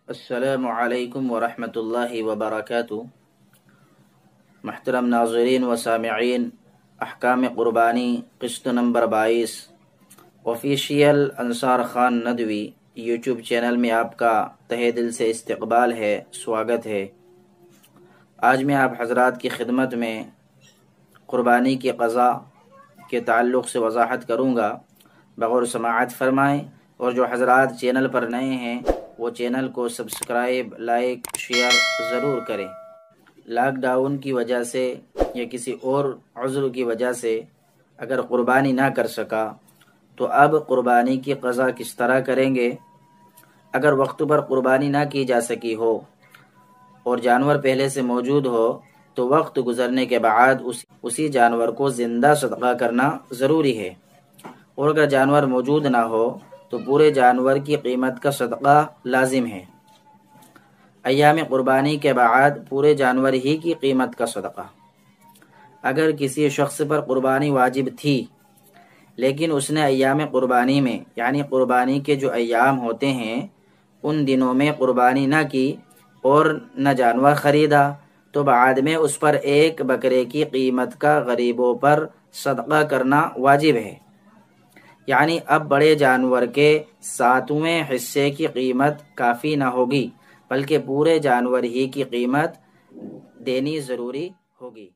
السلام علیکم ورحمۃ اللہ وبرکاتہ۔ محترم ناظرین و سامعین، احکام قربانی قسط نمبر 22 آفیشیل انصار خان ندوی یوٹیوب چینل میں آپ کا تہہ دل سے استقبال ہے، سواگت ہے۔ آج میں آپ حضرات کی خدمت میں قربانی کی قضا کے تعلق سے وضاحت کروں گا، بغور سماعت فرمائیں، اور جو حضرات چینل پر نئے ہیں وہ چینل کو سبسکرائب، لائک، شیئر ضرور کریں۔ لاک ڈاؤن کی وجہ سے یا کسی اور عذر کی وجہ سے اگر قربانی نہ کر سکا تو اب قربانی کی قضا کس طرح کریں گے؟ اگر وقت پر قربانی نہ کی جا سکی ہو اور جانور پہلے سے موجود ہو تو وقت گزرنے کے بعد اسی جانور کو زندہ صدقہ کرنا ضروری ہے، اور اگر جانور موجود نہ ہو تو پورے جانور کی قیمت کا صدقہ لازم ہے۔ ایام قربانی کے بعد پورے جانور ہی کی قیمت کا صدقہ۔ اگر کسی شخص پر قربانی واجب تھی لیکن اس نے ایام قربانی میں یعنی قربانی کے جو ایام ہوتے ہیں ان دنوں میں قربانی نہ کی اور نہ جانور خریدا تو بعد میں اس پر ایک بکرے کی قیمت کا غریبوں پر صدقہ کرنا واجب ہے، یعنی اب بڑے جانور کے 7ویں حصے کی قیمت کافی نہ ہوگی بلکہ پورے جانور ہی کی قیمت دینی ضروری ہوگی۔